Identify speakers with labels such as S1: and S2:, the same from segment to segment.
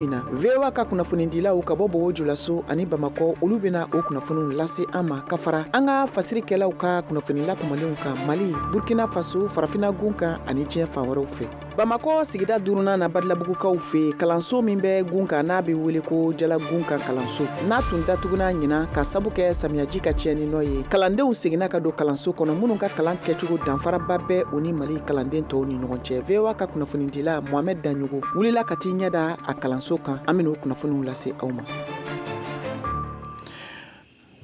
S1: Vewa ka kunnafonidila u ka bɔ Bobo Dioulasso ani Bamakɔ olu bena o kunnafoniw lase an ma ka fara an ka fasirikɛlaw ka kunnafonila tɔmɔlenw kan Mali, Burkina Faso, Farafinagun kan ani diɲɛ fan wɛrɛw fɛ. Bamakɔ sigida 4nan na Badilabugukaw fɛ kalanso min bɛ gun kan n'a bɛ wele ko Jalagun kan kalanso. N'a tun datuguna ɲina ka sabu kɛ samiyaji ka tiɲɛni nɔ ye. Kalandenw seginna ka don kalanso kɔnɔ minnu ka kalan kɛcogo danfaraba bɛ o ni Mali kalanden tɔw ni ɲɔgɔn cɛ. VOA ka kunnafonidila Mohamed Danɲogo wulila ka t'i ɲɛda a kalanso kan an bɛna o kunnafoniw lase aw ma.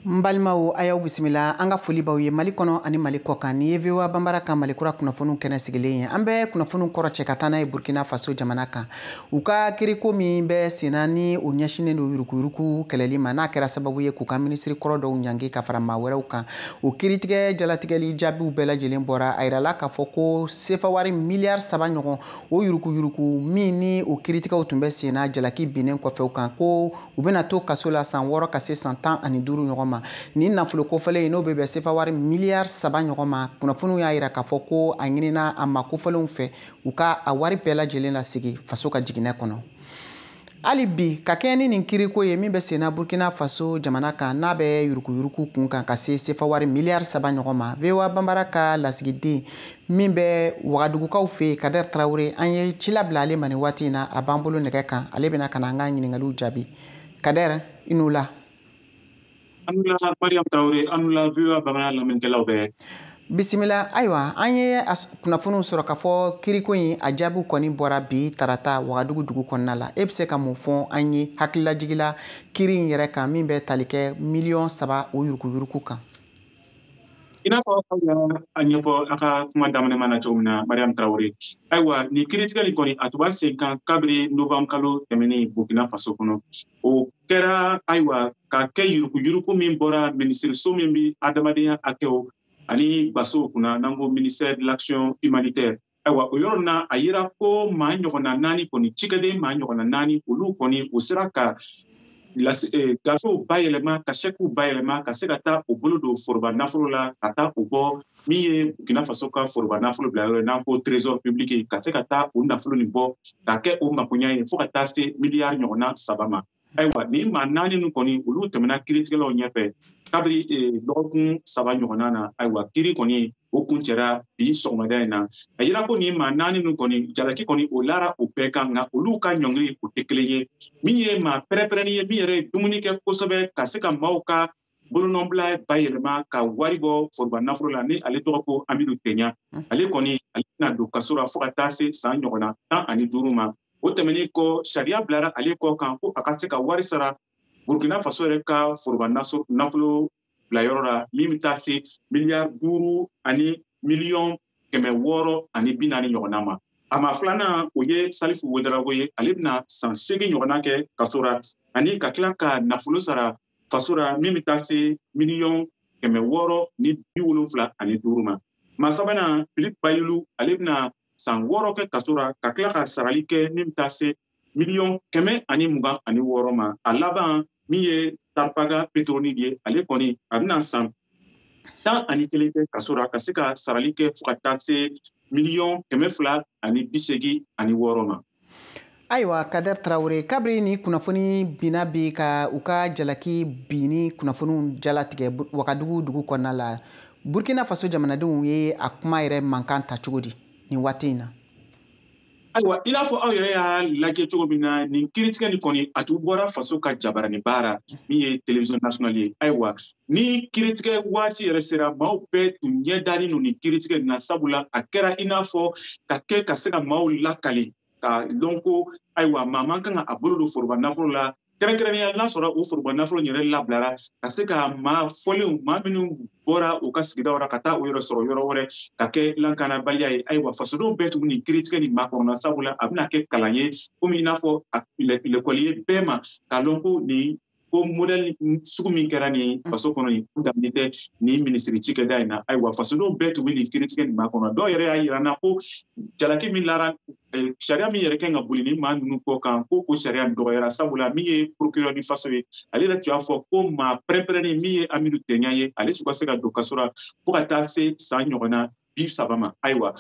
S1: N balimaw a y'aw bisimila an ka foli b'aw ye Mali kɔnɔ ani Mali kɔ kan ni ye VOA Banbara ka Malikura kunnafoniw kɛnɛ sigilen ye. An bɛ kunnafoniw kɔrɔcɛ ka taa n'a ye Burkina Faso jamana kan. U ka kiriko min bɛ senna ni o ɲɛsinen don yurukuyuruku kɛlɛli ma n'a kɛra sababu ye k'u ka minisiri kɔrɔ dɔw ɲangi ka fara maa wɛrɛw kan. O kiritigɛ jalatigɛli jaabiw bɛɛ lajɛlen bɔra a yirala k'a fɔ ko sefa wari miliyari 3 ɲɔgɔn o yurukuyuruku min ni o kiritigɛw tun bɛ senna jalaki binnen kɔfɛ u kan ko u bɛna to kaso la san 6 ka se san 15 ɲɔgɔn ma. Ni nafolo kofɔlen n'o bɛ bɛn sefa wari miliyari 3 ɲɔgɔn ma kunnafoniw y'a yira k'a fɔ ko a ɲinina a ma kofɔlenw fɛ u ka a wari bɛɛ lajɛlen lasegin faso ka jiginɛ kɔnɔ. Hali bi ka kɛɲɛ ni nin kiriko ye min bɛ senna Burkina Faso jamana kan n'a bɛ yurukuyuruku kun kan ka se sefa wari miliyari 3 ɲɔgɔn ma. VOA Banbara ka lasigiden min bɛ Wagadugukaw fɛ Kader Tarawele an ye ci labila ale ma nin waati in na a b'an bolo nɛgɛ kan ale bɛna ka na an ka ɲininkaliw jaabi. Kader i n'u la.
S2: Anula Mariam Traoré anula VOA Banbara lamɛnnikɛlaw bɛɛ.
S1: Bisimila ayiwa an ye kunnafoniw sɔrɔ k'a fɔ kiriko in a jaabiw kɔni bɔra bi tarata Wagadugu dugu kɔnɔna la e bɛ se ka mun fɔ an ye hakililajigila kiri in yɛrɛ kan min bɛ tali kɛ miliyɔn 3 o yurukuyuruku kan.
S2: I n'a fɔ aw y'a ɲɛfɔ a ka kuma daminɛ na cogo min na Mariam Traoré ayiwa ni kiritigɛli kɔni a tun b'a sen kan kabiri novembre kalo tɛmɛnen Burkina Faso kɔnɔ o kɛra ayiwa ka kɛ yurukuyuruku min bɔra minisiriso min bɛ adamadenya hakɛw ani baso kunna n'an ko ministère de l'action humanitaire ayiwa o yɔrɔ na a yira ko maa ɲɔgɔnna 4 kɔni cikɛden maa ɲɔgɔnna 4 olu kɔni o sera ka gafew bayɛlɛma ka sɛkiw bayɛlɛma ka se ka taa o bolo don foroba nafolo la ka taa o bɔ min ye Burkina Faso ka foroba nafolo bila yɔrɔ n'an ko trésor public ka se ka taa o nafolo nin bɔ ka kɛ o makoɲa ye fo ka taa se miliyari ɲɔgɔnna 3 ma. Ayiwa ni maa 4 nin kɔni olu tɛmɛna kiritigɛlaw ɲɛfɛ kabiri dɔgɔkun 3 ɲɔgɔnna na ayiwa kiri kɔni o kun cɛra bi sɔgɔmada in na a yira ko ni maa 4 nin kɔni jalaki kɔni o lara o bɛɛ kan nka olu ka ɲɔngiri o tɛ kelen ye min ye maa pɛrɛpɛrɛnni ye min yɛrɛ ye dumuni kɛ kosɛbɛ ka se ka maaw ka bolonɔnbila bayɛlɛma ka wari bɔ foroba nafolo la ni ale tɔgɔ ko Amidu Teɲa ale kɔni ale bɛna don kaso la fo ka taa se san ɲɔgɔnna 15 ma o tɛmɛnen kɔ sariya bilara ale kɔ kan ko a ka se ka wari sara Burkina Faso yɛrɛ ka foroba nafolo bila yɔrɔ la min bɛ taa se miliyari 5 ani miliyɔn 640 ɲɔgɔnna ma. A ma filanan o ye Salifu Ouedraogo ye ale bɛna san 8 ɲɔgɔnna kɛ kaso la ani ka tila ka nafolo sara faso la min bɛ taa se miliyɔn 675 ma. Maa sabanan Philippe Bayulu ale bɛna san 6 kɛ kaso la ka tila ka sarali kɛ min bɛ taa se miliyɔn 126 ma. A laban min ye Tarpaga Petronique ye ale kɔni a bɛna san 11 kɛ kaso la ka se ka sarali kɛ fo ka taa se miliyɔn 286 ma.
S1: Ayiwa Kader Tarawele kabiri ni kunnafoni binna bi ka u ka jalaki binni kunnafoniw jalatigɛ Wagadugu dugu kɔnɔna la Burkina Faso jamanadenw ye a kuma yɛrɛ mankan ta cogo di nin waati in na.
S2: Ayiwa i n'a fɔ aw yɛrɛ y'a lajɛ cogo min na nin kiritigɛ nin kɔni a tun bɔra faso ka jabarani baara min ye télévision nationale ye ayiwa ni kiritigɛ waati yɛrɛ sera maaw bɛɛ tun ɲɛ dalen don nin kiritigɛ nin na sabula a kɛra i n'a fɔ ka kɛ ka se ka maaw lakali ka dɔn ko ayiwa maa man kan ka a bolo don foroba nafolo la kɛrɛnkɛrɛnnenya n'a sɔrɔ o foroba nafolo yɛrɛ labilara ka se ka maa fɔlenw maa minnu bɔra u ka sigidaw la ka taa o yɔrɔ sɔrɔ yɔrɔ wɛrɛ ka kɛ lankanabaliya ye ayiwa fasodenw bɛɛ tun nin kiritigɛ nin maakɔrɔna sabula a bɛna kɛ kalan ye komi i n'a fɔ lekɔli ye bɛɛ ma k'a dɔn ko nin ko modèle sugu min kɛra nin faso kɔnɔ nin daminɛ tɛ nin minisiri cikɛda in na ayiwa fasodenw bɛɛ tun bɛ nin kiritigɛ nin maakɔrɔna dɔw yɛrɛ y'a yira n na ko jalaki min lara sariya min yɛrɛ kan ka boli ni maa ninnu kɔ kan ko o sariya dɔgɔyara sabula min ye procureur du faso ye ale yɛrɛ tun y'a fɔ ko maa pɛrɛnpɛrɛnnen min ye Amidu Teɲa ye ale tun ka se ka don kaso la fo ka taa se san ɲɔgɔnna 30 ma ayiwa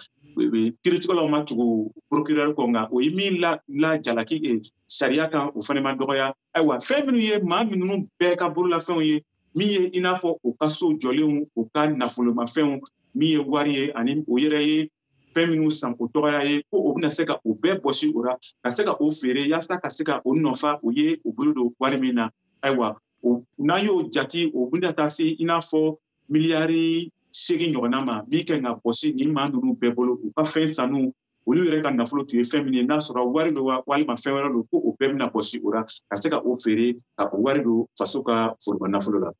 S2: critical ma tugu procureur ko nga o yimi la jalaki e sharia kan o fane ma dogoya aywa feminu ye ma minnu be ka buru la fen ye mi ye inafo o kaso jolen o ka nafolo ma fen mi ye wari ye ani o yere ye feminu san o dogoya ye ko o bina se ka o be bosi ora ka se ka o fere yasa ka se ka o nofa o ye o bulu do wari mina aywa o na yo jati o bina tasi inafo miliari segi ɲɔgɔnna ma min kɛ ka bɔsi ni maa ninnu bɛɛ bolo u ka fɛn sanu olu yɛrɛ ka nafolo tun ye fɛn min ye n'a sɔrɔ wari do walima fɛn wɛrɛ do ko o bɛɛ bɛna bɔsi o la ka se ka o feere ka o wari do faso ka foroba nafolo la.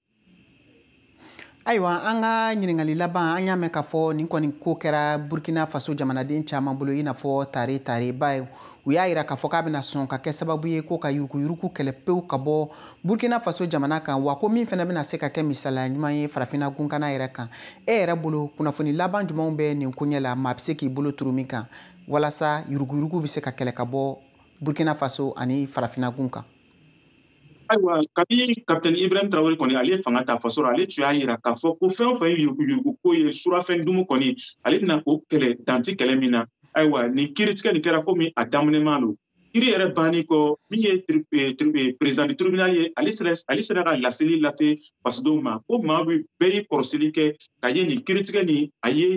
S1: Ayiwa an ka ɲininkali laban an y'a mɛn k'a fɔ nin kɔni ko kɛra Burkina Faso jamanaden caman bolo i n'a fɔ tare ba ye u y'a yira k'a fɔ k'a bɛna sɔn ka kɛ sababu ye ko ka yuruguyurugu kɛlɛ pewu ka bɔ Burkina Faso jamana kan wa ko min fana bɛna se ka kɛ misaliya ɲuman ye farafinna gunkana yɛrɛ kan e yɛrɛ bolo kunnafoni laban jumɛnw bɛ nin koɲɛ la maa bɛ se k'i bolo turu min kan walasa yuruguyurugu bɛ se ka kɛlɛ ka bɔ Burkina Faso ani farafinna gun kan.
S2: Ayiwa kabi Capitaine Ibrahim Traoré kɔni ale fanga ta faso la ale tun y'a yira k'a fɔ ko fɛn o fɛn yuruguyurugu ko ye surafɛn dumu kɔni ale bɛna o kɛlɛ danti kɛlɛ min na ayiwa nin kiiritigɛ nin kɛra komi a daminɛman don kiiri yɛrɛ bannen kɔ min ye président du tribunal ye ale sera ka laseli lase fasodenw ma ko maa bɛɛ ye kɔlɔsili kɛ ka ye nin kiiritigɛ nin a ye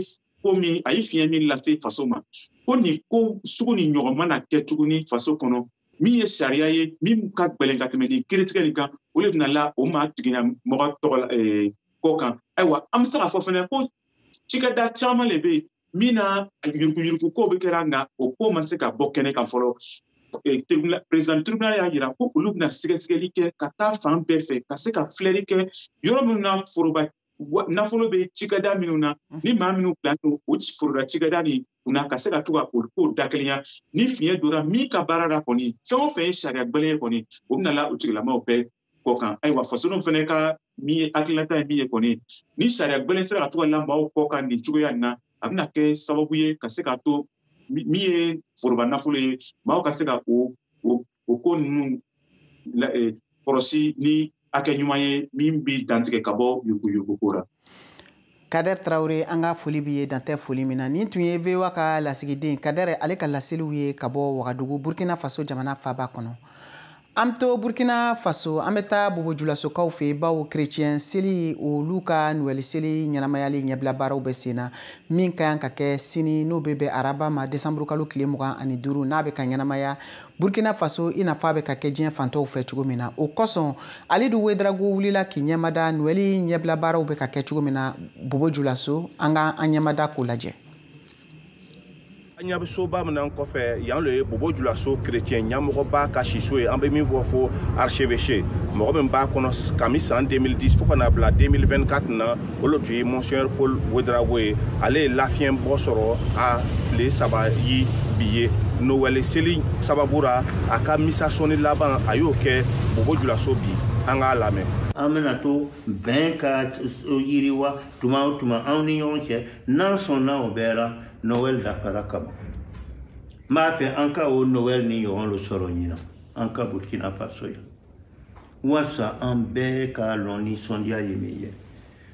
S2: fiɲɛ min lase faso ma ko nin ko sugu ni ɲɔgɔn mana kɛ tuguni faso kɔnɔ min ye sariya ye min ka gbɛlɛn ka tɛmɛ nin kiiritigɛ nin kan o de bɛna la o maa tigiya mɔgɔ tɔgɔ kɔ kan ayiwa an bɛ se k'a fɔ fɛnɛ ko cikɛda caman le bɛ yen min na yuruguyurugu ko bɛ kɛra nka o ko ma se ka bɔ kɛnɛ kan fɔlɔ président tribunal y'a yira ko olu bɛna sɛgɛsɛgɛli kɛ ka taa fan bɛɛ fɛ ka se ka filɛli kɛ yɔrɔ minnu na foroba nafolo bɛ cikɛda minnu na ni maa minnu bilanen o foroba cikɛda nin kunna ka se ka to ka olu kow dakelenya ni fiɲɛ donna min ka baara la kɔni fɛn o fɛn ye sariya gbɛlɛn ye kɔni o bɛna la o tigilamaw bɛɛ kɔ kan ayiwa fasodenw fana ka min ye hakilinata ye min ye kɔni ni sariya gbɛlɛn sera ka to ka la maaw kɔ kan nin cogoya nin na a bɛna kɛ sababu ye ka se ka to min ye foroba nafolo ye maaw ka se ka o ko ninnu kɔlɔsi ni hakɛ ɲuman ye min bɛ dantigɛ ka bɔ yuruguyurugu ko la.
S1: Kader Traoré an ka foli b'i ye dantɛ foli min na nin tun ye VOA ka lasigiden Kader ale ka laseliw ye ka bɔ Wagadugu Burkina Faso jamana faaba kɔnɔ. An bɛ to Burkina Faso an bɛ taa Bobojulasokaw fɛ bawo chrétien seli olu ka Noël seli ɲɛnamayali ɲɛbila baaraw bɛ sen na min ka kan ka kɛ sini n'o bɛ bɛn araba ma décembre kalo tile 25 n'a bɛ ka ɲɛnamaya Burkina Faso i n'a fɔ a bɛ ka kɛ diɲɛ fantɔw fɛ cogo min na o kosɔn Alidu Wedrago wulila k'i ɲɛmada Noël ɲɛbila baaraw bɛ ka kɛ cogo min na Bobojulaso an ka an ɲɛmada k'o lajɛ.
S3: An ɲa bɛ soba min kɔfɛ yan le ye Bobojulaso chrétien ɲɛmɔgɔba ka siso ye an bɛ min fɔ archevêché mɔgɔ min b'a kɔnɔ kami san 2010 fo ka na bila 2024 na olu tun ye Monseigneur Paul Wedrago ye ale ye lafiɲɛbɔ sɔrɔ a tile 3 yi bi ye Noël seli sababura a ka misa sɔnni laban a y'o kɛ Bobojulaso bi an k'a lamɛn.
S4: An bɛna to bɛn ka yiriwa tuma o tuma anw ni ɲɔgɔn cɛ n'an sɔnna o bɛɛ la Noël dafara kama n b'a fɛ an ka o Noël ni ɲɔgɔn lo sɔrɔ ɲinan an ka Burkina Faso yan walasa an bɛɛ ka lɔn nisɔndiya ye min ye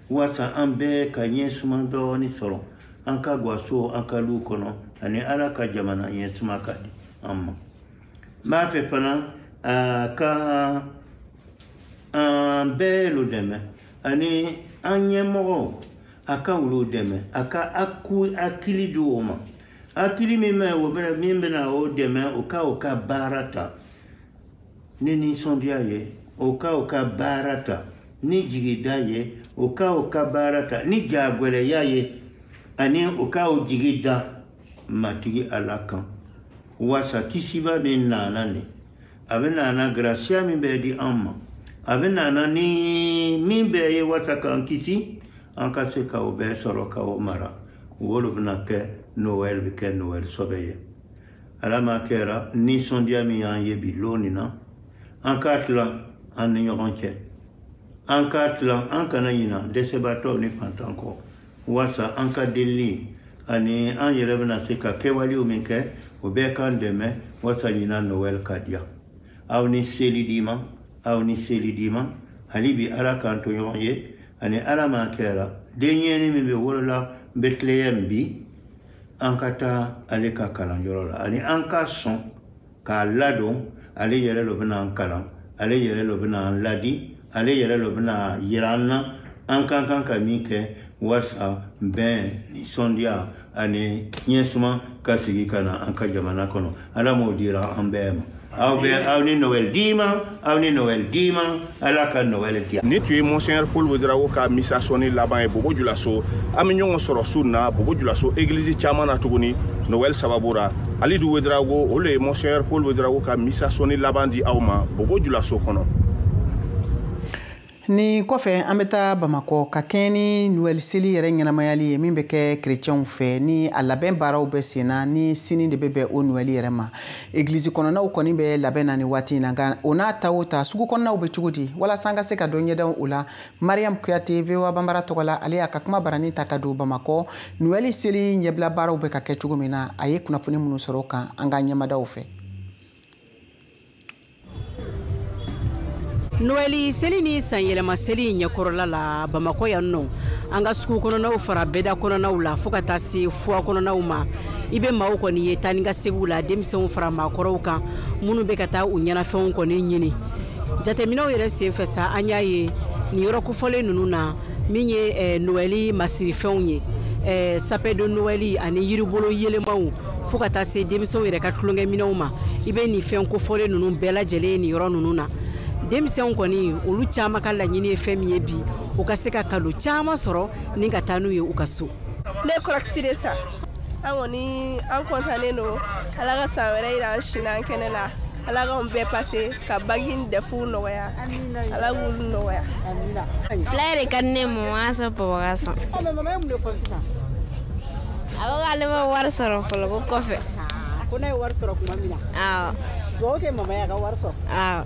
S4: walasa an bɛɛ ka ɲɛ suma dɔɔni sɔrɔ an ka gwaso an ka lu kɔnɔ ani Ala ka jamana ɲɛ suma ka di an ma n b'a fɛ fana ka an bɛɛ lo dɛmɛ ani an ɲɛmɔgɔw a ka olu dɛmɛ a ka hakili di o ma hakili min bɛna o dɛmɛ o ka baara ta ni nisɔndiya ye o ka baara ta ni jigida ye o ka baara ta ni jagwɛlɛya ye ani o o jigi da matigi Ala kan wasa kisiba min nana ni a bɛ nana gracia min bɛ di an ma a bɛ nana ni min bɛ ye wasa k'an kisi an ka se ka o bɛɛ sɔrɔ ka o mara wolo bɛna kɛ Noël bɛ kɛ Noël sɔbɛ ye Ala ma kɛra nisɔndiya min y'an ye bi loni na an k'a tilan an ni ɲɔgɔn cɛ an k'a tilan an kana ɲina dɛsɛbaatɔw ni fantan kɔ wasa an ka delili ani an yɛrɛ bɛna se ka kɛwalew min kɛ o bɛɛ k'an dɛmɛ wasa ɲina Noël ka diya aw ni seli di ma hali bi Ala k'an to ɲɔgɔn ye ani Ala ma kɛra den ɲɛni min bɛ wolola Bethlehem bi an ka taa ale ka kalanyɔrɔ la ani an ka sɔn k'a ladon ale yɛrɛ lo bɛna an kalan ale yɛrɛ lo bɛna an ladi ale yɛrɛ lo bɛna yira an na an kan ka min kɛ wasa bɛn nisɔndiya ani ɲɛsuma ka sigi ka na an ka jamana kɔnɔ ala m'o dira an bɛɛ ma aw ni Noël dima ala ka Noël dia
S3: ni tu ye Monseigneur Paul Ouédraogo ka misa sɔnni laban ye Bobo Dioulasso an bɛ ɲɔgɔn sɔrɔ su na Bobo Dioulasso église caman na tuguni Noël sababu la Alidu Ouédraogo olu ye Monseigneur Paul Ouédraogo ka misa sɔnni laban di aw ma Bobo Dioulasso kɔnɔ.
S1: Ni kɔfɛ an bɛ taa Bamakɔ ka kɛɲɛ ni Noël seli yɛrɛ ɲɛnamayali ye min bɛ kɛ chrétienw fɛ ni a labɛn baaraw bɛ senna ni sini de bɛ bɛn o Noël yɛrɛ ma église kɔnɔnaw kɔni bɛ labɛn na ni waati in na nka o n'a ta o ta sugu kɔnɔnaw bɛ cogo di walasa an ka se ka dɔ ɲɛdɔn o la Mariam Kuyate VOA Bambara tɔgɔ la ale y'a ka kuma barani ta ka don Bamakɔ Noël seli ɲɛbila baaraw bɛ ka kɛ cogo min na a ye kunnafoni minnu sɔrɔ o kan an ka ɲɛmadaw fɛ.
S5: Noël seli ni san yɛlɛma seli ɲɛkɔrɔla la Bamakɔ yan nɔ an ka sugu kɔnɔnaw fara bɛda kɔnɔnaw la fo ka taa se fuwa kɔnɔnaw ma i bɛ maaw kɔni ye taa ni ka segiw la denmisɛnw fara maakɔrɔw kan minnu bɛ ka taa u ɲɛnafɛnw kɔni ɲini jateminɛw yɛrɛ senfɛ sa an y'a ye nin yɔrɔ kofɔlen ninnu na min ye Noël masirifɛnw ye sapin de Noël ani yiribolo yɛlɛmaw fo ka taa se denmisɛnw yɛrɛ ka tulonkɛminɛw ma i bɛ nin fɛn kofɔlen ninnu bɛɛ lajɛlen nin yɔrɔ ninnu na denmisɛnw kɔni olu caman ka laɲini ye fɛn min ye bi u ka se ka kado caman sɔrɔ ni ka taa n'u ye u ka so.
S6: Ne kɔrɔkisi de sa an kɔni an kɔntannen don ala ka san wɛrɛ yira an si n'an kɛnɛ la ala k'anw bɛɛ pase ka bagi ni dɛfuw nɔgɔya ala k'olu nɔgɔya.
S7: Fila de ka di ne mɔ an ka sɔrɔ papa ka san. A ko k'ale ma wari sɔrɔ fɔlɔ ko kɔfɛ.
S5: Ko n'a ye wari sɔrɔ tuma min na.
S7: Awɔ.
S5: Dugawu kɛ mama ye a ka wari sɔrɔ.
S7: Awɔ.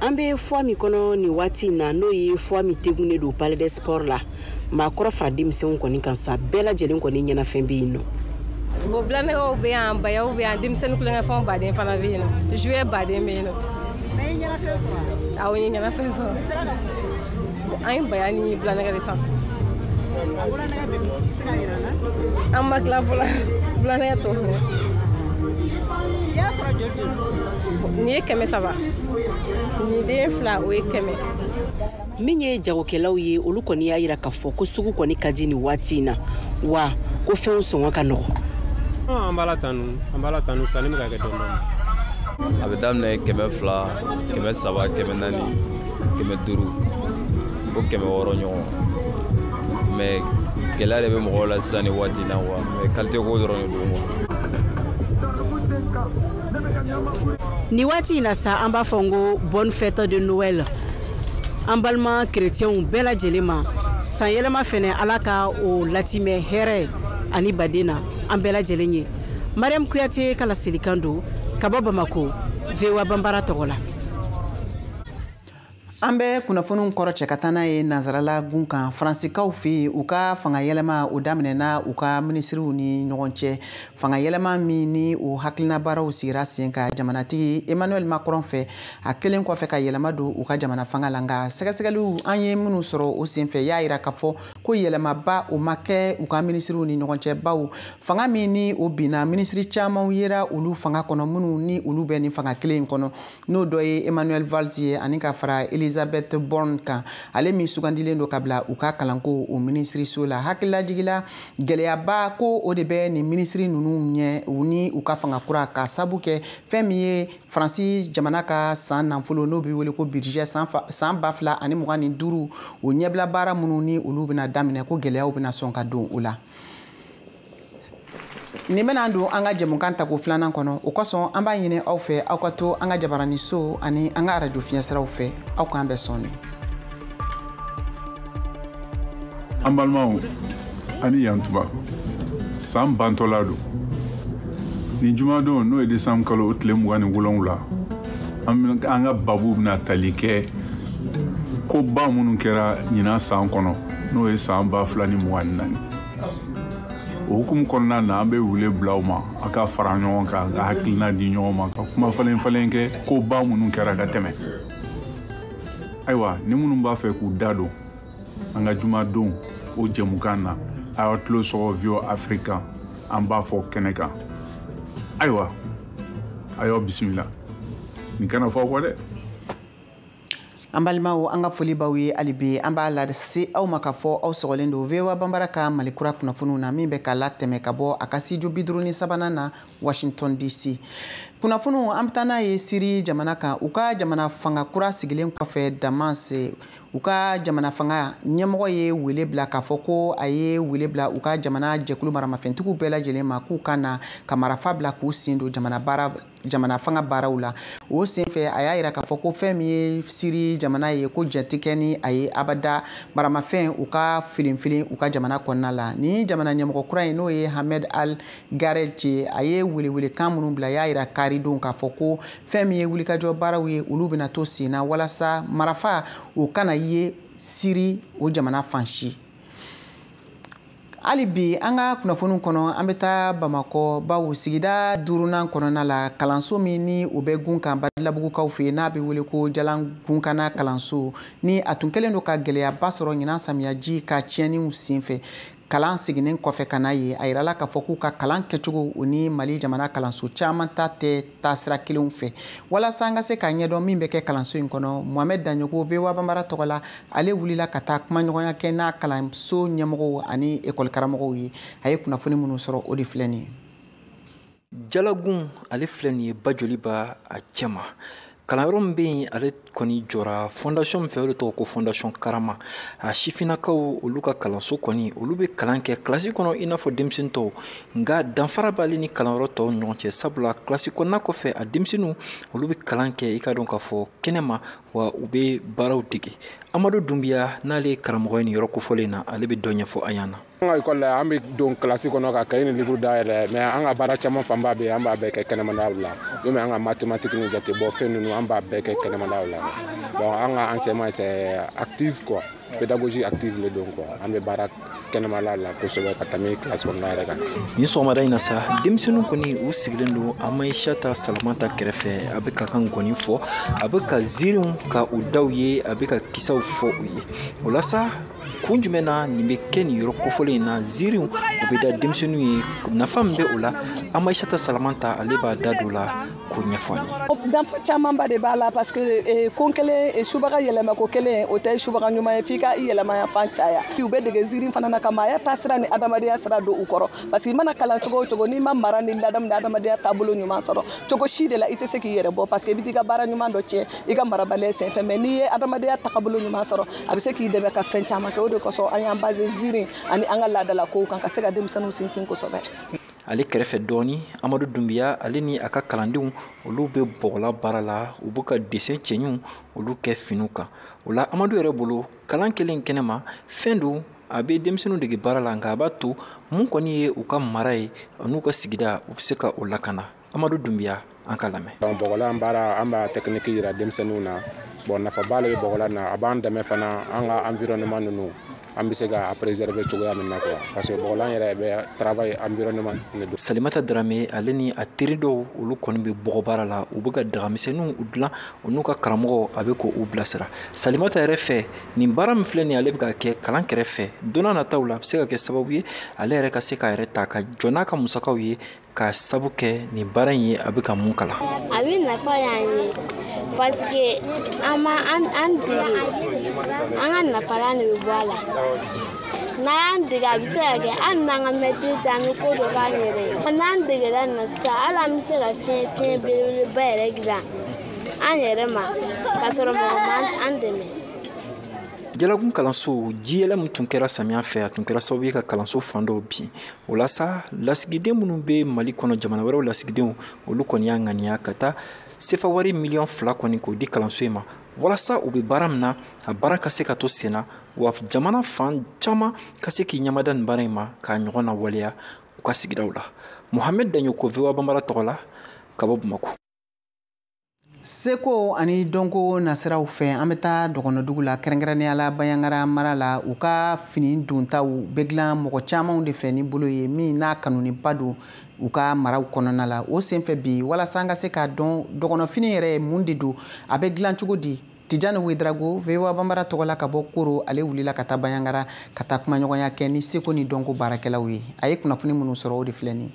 S5: An bɛ fua min kɔnɔ nin waati in na n'o ye fua min tegunnen don Palais des Sports la maakɔrɔ fara denmisɛnw kɔni kan sa bɛɛ lajɛlen kɔni ɲɛnafɛn bɛ yen nɔ.
S6: Bon bilanɛgɛw bɛ yan bayaw bɛ yan denmisɛnnin kulonkɛfɛnw baden fana bɛ yen nɔ jouet baden bɛ yen nɔ.
S5: Mais i ye ɲɛnafɛn sɔrɔ wa?
S6: Awɔ n ye ɲɛnafɛn sɔrɔ. An ye baya ni bilanɛgɛ de san.
S5: Bilanɛgɛ bɛ min? I bɛ se k'a yira an na?
S6: An ma tila fɔlɔ bilanɛgɛ tɔ filɛ.
S5: I y'a sɔrɔ joli joli?
S6: Nin ye 300 nin den fila o ye 100.
S5: Min ye jagokɛlaw ye olu kɔni y'a yira k'a fɔ ko sugu kɔni ka di nin waati in na wa ko fɛnw sɔngɔ ka nɔgɔ.
S8: An b'a la tanu sanni bɛ ka kɛ dɔɔnin-dɔɔnin. A bɛ daminɛ 200, 300, 400, 500 fo 600 ɲɔgɔn mais gɛlɛya de bɛ mɔgɔw la sisan nin waati in na wa mais qualité ko dɔrɔn de don quoi.
S5: Ni waati in na sa an b'a fɔ ko bonne fête de Noël an balima chrétienw bɛɛ lajɛlen ma san yɛlɛma fɛnɛ ala ka o latimɛ hɛrɛ ani baden na an bɛɛ lajɛlen ye. Mariam Kuyate ka laselikan don ka bɔ Bamakɔ VOA Bambara tɔgɔ la.
S1: An bɛ kunnafoniw kɔrɔ cɛ ka taa n'a ye nansarala gun kan faransikaw fɛ yen u ka fanga yɛlɛma o daminɛna u ka minisiriw ni ɲɔgɔn cɛ fanga yɛlɛma min ni o hakilina baaraw sigira sen ka jamanatigi Emmanuel Macron fɛ a kelen kɔfɛ ka yɛlɛma don u ka jamana fanga la nka sɛgɛsɛgɛliw an ye minnu sɔrɔ o senfɛ y'a yira k'a fɔ ko yɛlɛmaba o ma kɛ u ka minisiriw ni ɲɔgɔn cɛ baw fanga min ni o binna minisiri camanw yera olu fanga kɔnɔ minnu ni olu bɛ nin fanga kelen in kɔnɔ n'o dɔ ye Emmanuel Valls ye ani ka fara Elisabeth Borne kan ale min sugandilen don ka bila u ka kalanko o minisiriso la hakililajigila gɛlɛyaba ko o de bɛ nin minisiri ninnu ɲɛ u ni u ka fanga kura ka sabu kɛ fɛn min ye Faransi jamana ka san nafolo n'o bɛ wele ko budget san 2025 o ɲɛbila baara minnu ni olu bɛna daminɛ ko gɛlɛyaw bɛna sɔn ka don o la. Nin bɛna don an ka jɛmukan tako filanan kɔnɔ o kosɔn an b'a ɲini aw fɛ aw ka to an ka jabarani so ani an ka radio fiɲɛsiraw fɛ aw k'an bɛɛ sɔnni.
S9: An balimaw ani yantuba san bantɔla don nin jumadon n'o ye décembre kalo o tile 27 an ka babu bɛna tali kɛ ko ba minnu kɛra ɲinan san kɔnɔ n'o ye san 2024 o hukumu kɔnɔna na an bɛ wele bila u ma a ka fara ɲɔgɔn kan ka hakilina di ɲɔgɔn ma ka kuma falen kɛ ko ba minnu kɛra ka tɛmɛ ayiwa ni minnu b'a fɛ k'u da don an ka jumadon o jɛmukan na a y'aw tulo sɔgɔ Vio Africa an b'a fɔ kɛnɛ kan ayiwa a y'aw bisimila nin kana fɔ kɔ dɛ
S1: an balimaw an ka foli b'aw ye hali bi an b'a lase aw ma k'a fɔ aw sɔgɔlen don VOA Banbara ka malikura kunnafoniw na min bɛ ka latɛmɛ ka bɔ a ka studio 53 na Washington DC. Kunnafoniw an bɛ taa n'a ye Siri jamana kan u ka jamana fanga kura sigilen kɔfɛ Damas u ka jamana fanga ɲɛmɔgɔ ye wele bila k'a fɔ ko a ye wele bila u ka jamana jɛkulu maramafɛntigiw bɛɛ lajɛlen ma k'u ka na ka marifa bila k'u sen don jamana fanga baaraw la. O senfɛ a y'a yira k'a fɔ ko fɛn min ye Siri jamana ye ko jɛ tɛ kɛ ni a ye abada maramafɛn u ka filinfilin u ka jamana kɔnɔna la. Ni jamana ɲɛmɔgɔ kura in n'o ye Ahmed Al Garelche a ye welewelekan minnu bila a y'a yira kaaridenw k'a fɔ ko fɛn min ye wulikajɔ baaraw ye olu bɛna to sen na walasa marifa u kana ye Siri o jamana fansi. Hali bi an ka kunnafoniw kɔnɔ an bɛ taa Bamakɔ bawo sigida 5nan kɔnɔna la kalanso min ni o bɛ gun kan Badilabugukaw fɛ n'a bɛ wele ko Jalan Gunkana kalanso ni a tun kɛlen don ka gɛlɛyaba sɔrɔ ɲinan samiyaji ka tiɲɛniw senfɛ. Kalan siginen kɔfɛ ka na ye a yirala k'a fɔ k'u ka kalan kɛcogo o ni Mali jamana kalanso caman ta tɛ taasira kelenw fɛ. Walasa an ka se k'a ɲɛdɔn min bɛ kɛ kalanso in kɔnɔ Mohamed Danyogo VOA Banbara tɔgɔ la ale wulila ka taa kumaɲɔgɔnya kɛ n'a kalanso ɲɛmɔgɔw ani école karamɔgɔw ye a ye kunnafoni minnu sɔrɔ o de filɛ nin ye.
S10: Jalagun ale filɛ nin ye ba joli b'a a cɛma. Kalanyɔrɔ min bɛ yen ale kɔni jɔra fondation min fɛ o de tɔgɔ ko fondation Karama a sifinnakaw olu ka kalanso kɔni olu bɛ kalan kɛ kilasi kɔnɔ i n'a fɔ denmisɛnnin tɔw nka danfara b'ale ni kalanyɔrɔ tɔw ni ɲɔgɔn cɛ sabula kilasi kɔnɔna kɔfɛ a denmisɛnninw olu bɛ kalan kɛ i ka dɔn k'a fɔ kɛnɛma wa u bɛ baaraw dege Amadu Dunbiya n'ale ye karamɔgɔ ye nin yɔrɔ kofɔlen na ale bɛ dɔ ɲɛfɔ an ɲɛna.
S11: An ka école la an bɛ don kilasi kɔnɔ ka cahier ni livre dayɛlɛ mais an ka baara caman fanba bɛ yen an b'a bɛɛ kɛ kɛnɛmadaw la même an ka mathématique ni jate bɔ fɛn ninnu an b'a bɛɛ kɛ kɛnɛmadaw la bon an ka enseignement c'est active quoi pédagogie active le don quoi an bɛ baara kɛnɛmala la kosɛbɛ ka tɛmɛ kilasi kɔnɔna yɛrɛ kan.
S10: Nin sɔgɔmada in na sa denmisɛnninw kɔni u sigilen don Amayisata Salamata kɛrɛfɛ a bɛ ka kan gɔni fɔ a bɛ ka ziiriw ka u daw ye a bɛ ka kisaw fɔ u ye o la sa kun jumɛn na nin bɛ kɛ nin yɔrɔ kofɔlen in na ziiriw u bɛ da denmisɛnninw ye nafa min bɛ o la Amayisata Salamata ale b'a da don la k'o ɲɛfɔ an ye.
S12: Danfa camanba de b'a la parce que kon kelen subaga yɛlɛma ko kelen o tɛ subaga ɲuman ye f'i ka i yɛlɛma fan caya u bɛ dege ziiri fana na ka maaya taasira ni adamadenya sira don u kɔrɔ parce que i mana kalan cogo o cogo n'i ma mara ni ladamu ni adamadenya taabolo ɲuman sɔrɔ cogo si de la i tɛ se k'i yɛrɛ bɔ parce que i bɛ t'i ka baara ɲuman dɔ tiɲɛ i ka marabaliya senfɛ mais n'i ye adamadenya taabolo ɲuman sɔrɔ a bɛ se k'i dɛmɛ ka fɛn caman kɛ o de kosɔn an y'an basé ziiri ani an ka laadala kow kan ka se ka denmisɛnninw sinsin kosɛbɛ.
S10: Ale kɛrɛfɛ dɔɔni Amadu Dunbiya ale ni a ka kalandenw olu bɛ bɔgɔla baara la u bɛ ka dessin cɛɲu olu kɛ finiw kan o la Amadu yɛrɛ bolo kalan kelen kɛnɛma fɛn don a bɛ denmisɛnninw dege baara la nka a b'a to mun kɔni ye u ka mara ye n'u ka sigida u bɛ se ka o lakana Amadu Dunbiya an ka lamɛn.
S11: Bɔgɔla baara an b'a technique yira denmisɛnninw na bon nafa b'ale bɛ bɔgɔla na a b'an dɛmɛ fana an ka environnement ninnu an bɛ se ka préserver cogoya min na quoi parce que bɔgɔlan yɛrɛ bɛ travail environnement ne don.
S10: Salimata Darame ale ni a teri dɔw olu kɔni bɛ bɔgɔ baara la u bɛ ka dagamisɛnninw u dilan u n'u ka karamɔgɔ a bɛ k'u bilasira Salimata yɛrɛ fɛ nin baara min filɛ nin ale bɛ ka kɛ kalan kɛrɛfɛ don n'a nataw la a bɛ se ka kɛ sababu ye ale yɛrɛ ka se k'a yɛrɛ ta ka jɔ n'a ka musakaw ye ka sabu kɛ nin baara in ye a bɛ ka mun kalan.
S7: A bɛ nafa y'an ye parce que an dege an ka nafalan de bɛ bɔ a la n'an dege a bɛ se ka kɛ hali n'an ka mɛtiri tɛ an bɛ ko dɔ k'an yɛrɛ ye n'an degera nin na sisan hali an bɛ se ka fiɲɛ belebeleba yɛrɛ dilan an yɛrɛ ma ka sɔrɔ mɔgɔ ma an dɛmɛ.
S10: Jalagun kalanso jiyɛlɛ min tun kɛra samiya fɛ a tun kɛra sababu ye ka kalanso fan dɔw bin o la sa lasigiden minnu bɛ Mali kɔnɔ jamana wɛrɛw lasigidenw olu kɔni y'a ŋaniya ka taa sefa wari miliyɔn 2 kɔni k'o di kalanso in ma walasa u bɛ baara min na a baara ka se ka to sen na wa jamana fan caman ka se k'i ɲamada nin baara in ma k'a ɲɔgɔn na waleya u ka sigidaw la. Mohamed Danyogo VOA Banbara tɔgɔ la ka bɔ Bamako.
S1: Seko ani dɔnko nasiraw fɛ an bɛ taa dɔgɔnɔdugu la kɛrɛnkɛrɛnnenya la Bayangara mara la u ka fini dontaw bɛ dilan mɔgɔ camanw de fɛ ni bolo ye min n'a kanuniba don u ka maraw kɔnɔna la o senfɛ bi walasa an ka se k'a dɔn dɔgɔnɔfini yɛrɛ mun de don a bɛ dilan cogo di Tijani Wedrago vewa bambara togola ka bɔ Koro ale wulila ka taa Bayangara ka taa kumaɲɔgɔnya kɛ ni seko ni dɔnko baarakɛlaw ye a ye kunnafoni minnu sɔrɔ o de filɛ nin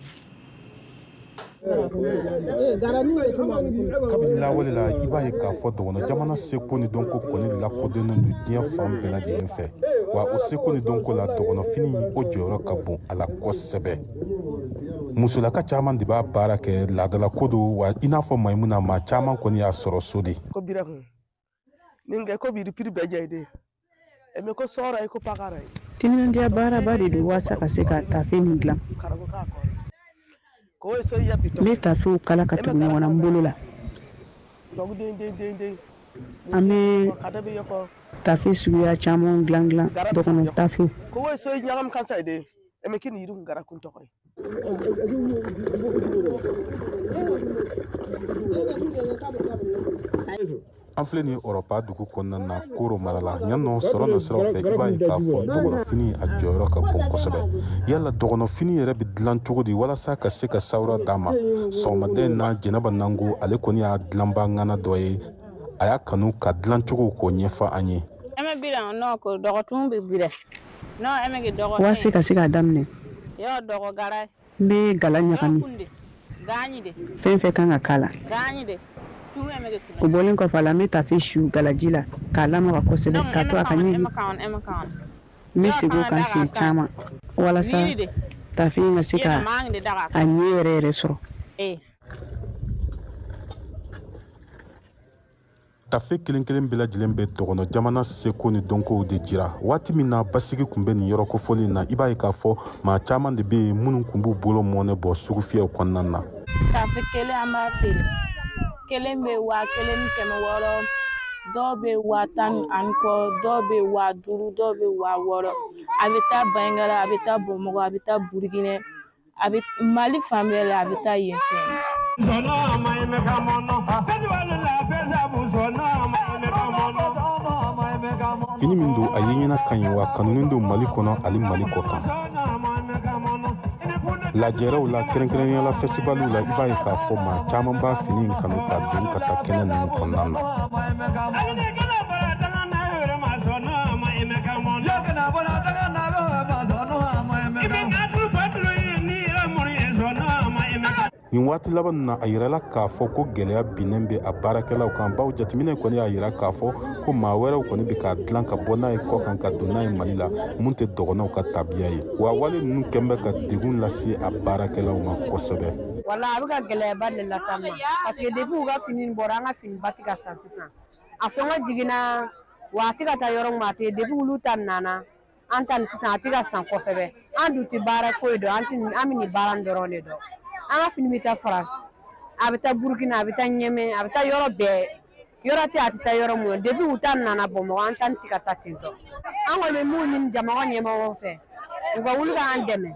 S13: kabini lawale la i b'a ye k'a fɔ dɔgɔnɔ jamana seko ni dɔnko kɔni lakodɔnnen don diɲɛ fan bɛɛ lajɛlen fɛ wa o seko ni dɔnko la dɔgɔnɔfini o jɔyɔrɔ ka bon a la kosɛbɛ musolaka caman de b'a baara kɛ laadala ko don wa i n'a fɔ Maimuna maa caman kɔni y'a sɔrɔ so de
S14: timinandiya baaraba de don waasa ka se ka tafe nin dilan n bɛ tafew kala ka tugu ɲɔgɔn na n bolo la an bɛ tafe suguya caman dilan dɔgɔnɔ tafew
S13: an filɛ ni Ɔrɔpa dugu kɔnɔna na Koro mara la ɲannɔ sɔrɔ na siraw fɛ i b'a ye k'a fɔ dɔgɔnɔfini a jɔyɔrɔ ka bon kosɛbɛ yala dɔgɔnɔfini yɛrɛ bɛ dilan cogo di walasa ka se ka sawura d'a ma sɔgɔmaden na Jɛnɛba Nango ale kɔni y'a dilanba ŋana dɔ ye a y'a kanu ka dilan cogo k'o ɲɛfɔ an ye
S14: waase ka se k'a daminɛ n bɛ gala ɲagami fɛn fɛn kan ka k'a la o bɔlen kɔfɛ a la n bɛ tafe su galaji la k'a lamaga kosɛbɛ k'a to a ka ɲigin n bɛ segin o kan siɲɛ caman walasa tafe in ka se ka a ɲɛ yɛrɛ sɔrɔ
S13: tafe kelen kelen bɛɛ lajɛlen bɛ dɔgɔnɔ jamana seko ni dɔnkow de jira waati min na basigi kun bɛ nin yɔrɔ kofɔli na i b'a ye k'a fɔ maa caman de bɛ yen minnu kun b'u bolo mɔnɛ bɔ sugu fiyɛw kɔnɔna na
S15: tafe kelen an b'a feere kelen bɛ 1,600 dɔw bɛ 10,000 dɔw bɛ 5,000 dɔw bɛ 6,000 a bɛ taa Bayangara a bɛ taa Bamakɔ a bɛ taa Burukina a bɛ Mali fan bɛɛ la a bɛ taa yen fɛ
S13: fini min don a ye ɲɛna ka ɲi wa kanunen don Mali kɔnɔ ali Mali kɔ kan lajɛrɛw la kɛrɛnkɛrɛnnenya la fɛsibaliw la i b'a ye k'a fɔ maa caman b'a fini in kanu ka don ka taa kɛnɛ ninnu kɔnɔna na nin waati laban na a yirala k'a fɔ ko gɛlɛya binnen bɛ a baarakɛlaw kan bawo jateminɛ kɔni y'a yira k'a fɔ ko maa wɛrɛw kɔni bɛ k'a dilan ka bɔ n'a ye kɔ kan ka don n'a ye Mali la mun tɛ dɔgɔnɔw ka tabiya ye wa wale ninnu kɛn bɛ ka degun lase a baarakɛlaw ma kosɛbɛ
S5: wala a bɛ ka gɛlɛyaba de lase an ma parce que depuis u ka fini bɔra an ka finiba tɛ ka san sisan a sɔngɔ jiginna wa a tɛ ka taa yɔrɔ min a tɛ depuis olu ta nana an ta ni sisan a tɛ ka san kosɛbɛ an dun tɛ baara foyi dɔn an bɛ nin baara dɔrɔn de dɔn an ka fini bɛ taa Faransi a bɛ taa Burukina a bɛ taa Ɲɛmɛ a bɛ taa yɔrɔ bɛɛ yɔrɔ tɛ a tɛ taa yɔrɔ mun depuis u ta nana Bamakɔ an ta tɛ ka taa ten tɔ an kɔni bɛ mun ɲini jamana ɲɛmɔgɔw fɛ u ka wuli k'an dɛmɛ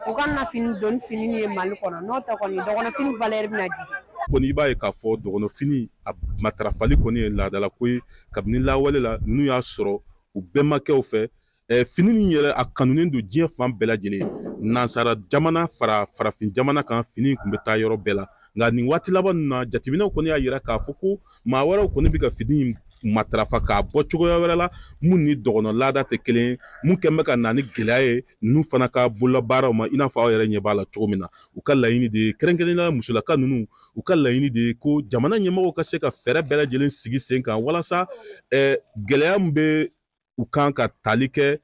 S5: u ka na fini don fini ye Mali kɔnɔ n'o tɛ kɔni dɔgɔnɔfini valeur bɛna jigin
S13: kɔni i b'a ye k'a fɔ dɔgɔnɔfini a matarafali kɔni ye laadala ko ye kabini lawale la ninnu y'a sɔrɔ u bɛnbakɛw fɛ fini nin yɛrɛ a kanunen don diɲɛ fan bɛɛ lajɛlen nansara jamana farafin jamana kan fini kun bɛ taa yɔrɔ bɛɛ la nka nin waati laban na jateminɛw kɔni y'a yira k'a fɔ ko maa wɛrɛw kɔni bɛ ka fini matarafa k'a bɔ cogoya wɛrɛ la mun ni dɔgɔnɔ laada tɛ kelen ye mun kɛn bɛ ka na ni gɛlɛya ye ninnu fana ka bololabaaraw ma i n'a fɔ aw yɛrɛ ɲɛ b'a la cogo min na u ka laɲini de ye kɛrɛnkɛrɛnnenya musolaka ninnu u ka laɲini de ye ko jamana ɲɛmɔgɔw ka se ka fɛɛrɛ bɛɛ lajɛlen sigi sen kan walasa gɛlɛya min bɛ u kan ka tali kɛ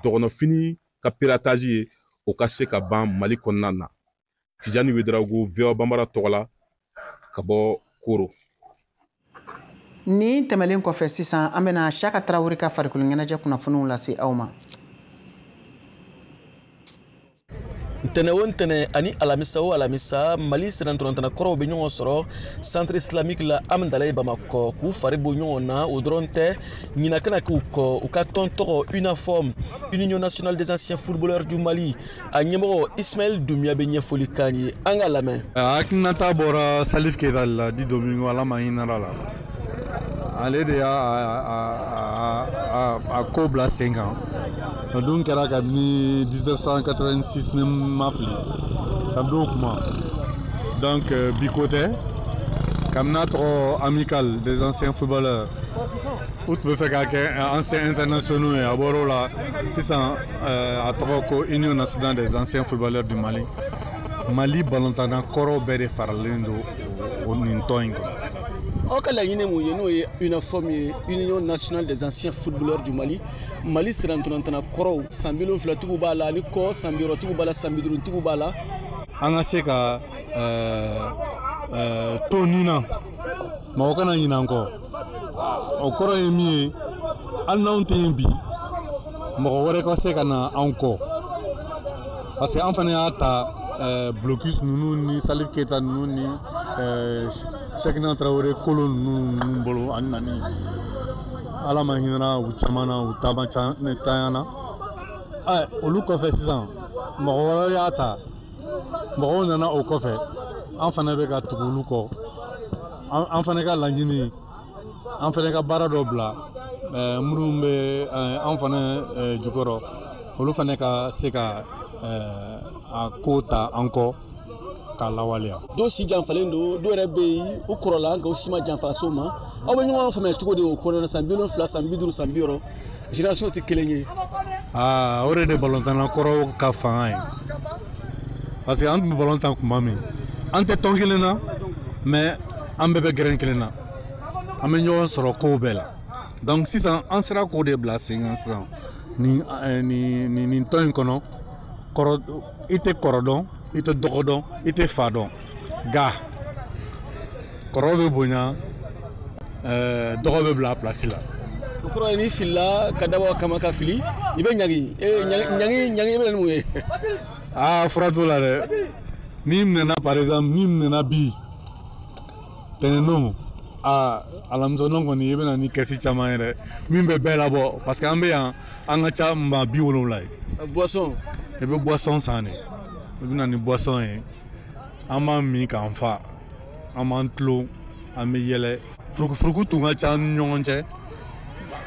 S13: dɔgɔnɔfini ka piratage ye o ka se ka ban Mali kɔnɔna na Tijani Wedrago VOA Bambara tɔgɔ la ka bɔ Koro
S1: ni tɛmɛlen kɔfɛ sisan an bɛna Saka Tarawele ka farikolo ɲɛnajɛ kunnafoniw lase aw ma
S16: ntɛnɛ o ntɛnɛ ani alamisa o alamisa Mali sɛnɛntɔrɔntɛnɛ kɔrɔw bɛ ɲɔgɔn sɔrɔ centre islamique la Amdalaye Bamakɔ k'u fari bɔ ɲɔgɔn na o dɔrɔn tɛ ɲinan kana k'u kɔ u ka tɔn tɔgɔ uniforme Union nationale des anciens footballeurs du Mali a ɲɛmɔgɔ Ismaël Doumbia bɛ ɲɛfɔli k'an ye an ka lamɛn
S17: hakilinata bɔra Salif Keita la Di Domingo ala ma hinɛra la ale de y'a ko bila sen kan o don kɛra kabini 1986 ni ma fili kabini o kuma donc bi ko tɛ comme notre amical des anciens footballeurs. Où tu peux faire qu'un ancien international et à Borola, c'est ça, à Troko, Union nationale des anciens footballeurs du Mali. Mali balontana koro bere faralendo au Nintoingo.
S16: Au cas où nous une forme Union nationale des anciens footballeurs du Mali. Mali sera en train de koro Sambilo Flatubala, Nico, Sambiro Tubala, Sambidru Tubala.
S17: Angaseka Tonina, Maokana Yinanko. Au koro emi Alnauntembi, Moro Sekana encore. Parce qu'enfin il y a blocus nous ni Salif Keita nous ni chacun Traoré colon nous bolo anani. Ala mahina uchamana utabacha netayana. Olu kofe sisan. Moro yata. Moro nana o kofe. Enfin beka tukulu ko. Enfin ka langini. Enfin ka barado bla. Murumbe enfin jukoro. Olu fane ka seka a kota encore kalawalia.
S16: Do si janfalendo do rebe u korola nga usima janfa soma. Aw nyoma fa me tugo de o kono na sambilo fla sambidru sambiro. Génération ti kelenye.
S17: Ore de balontana koro ka fa ai. Parce que ant balontan ko mami. Ante tongelena mais ambebe gren kelena. Amenyo soro ko bela. Donc si ça en sera ko de blasing ensemble. Ni ton kono koro ite korodon ite dogodon ite fadon ga korobe bonya dogobe bla place la
S16: koro ni filla kadaba kama ka fili ibe nyagi nyagi be muye
S17: frato la de nimne na par exemple nimne na bi teneno alamzo non koni ibe na ni kesi chama ere mimbe bela bo parce que ambe anga cha mba bi wolo lai
S16: boisson
S17: ebe boisson sane ebe na ni boisson e ama mi kan fa ama ntlo ame yele fruku tunga cha nyonje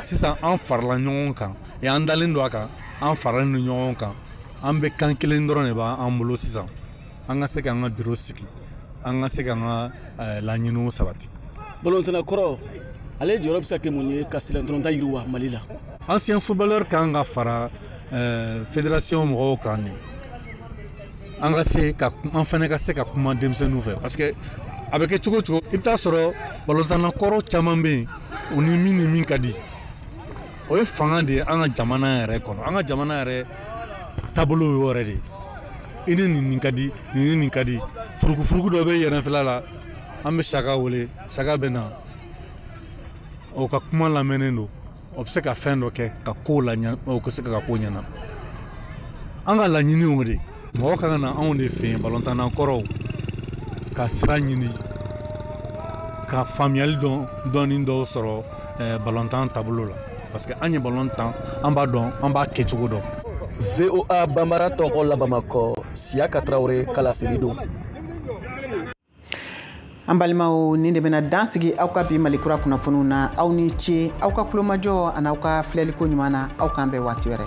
S17: sisa an farla nyonga kan e andalen do aka an farla nyonga kan ambe kan kelen doro ne ba an bolo sisa anga se kan biro siki anga se kan la nyinu sabati
S16: bolontana koro ale jorob sa ke munye kasila ndronta yiruwa malila
S17: ancien footballeur kan ga fara fédération mo kan ni anga se ka enfin ka se ka kuma demse nouvelle parce que avec chugo ipta soro bolontana koro chamambe uni min kadi o e fanga de anga jamana yɛrɛ kono anga jamana yɛrɛ tabolo yore de ini nin kadi furuku do be yɛrɛ fila la an bɛ saka wele saka bɛ na o ka kuma lamɛnnen don o bɛ se ka fɛn dɔ kɛ ka ko la o ka se ka ko ɲɛna an ka laɲiniw de mɔgɔ ka na anw de fɛ yen balontanna kɔrɔw ka sira ɲini ka faamuyali dɔɔni dɔw sɔrɔ balontan taabolo la parce que an ye balontan an b'a dɔn an b'a kɛcogo dɔn.
S16: VOA Bambara tɔgɔ la Bamakɔ Siyaka Traoré kalasiri don.
S1: An balimaw nin de bena dan sigi aw ka bi Malikura kunnafoniw na aw ni ce aw ka kulomajɔ ani aw ka filɛliko ɲuman na aw k'an bɛn waati wɛrɛ.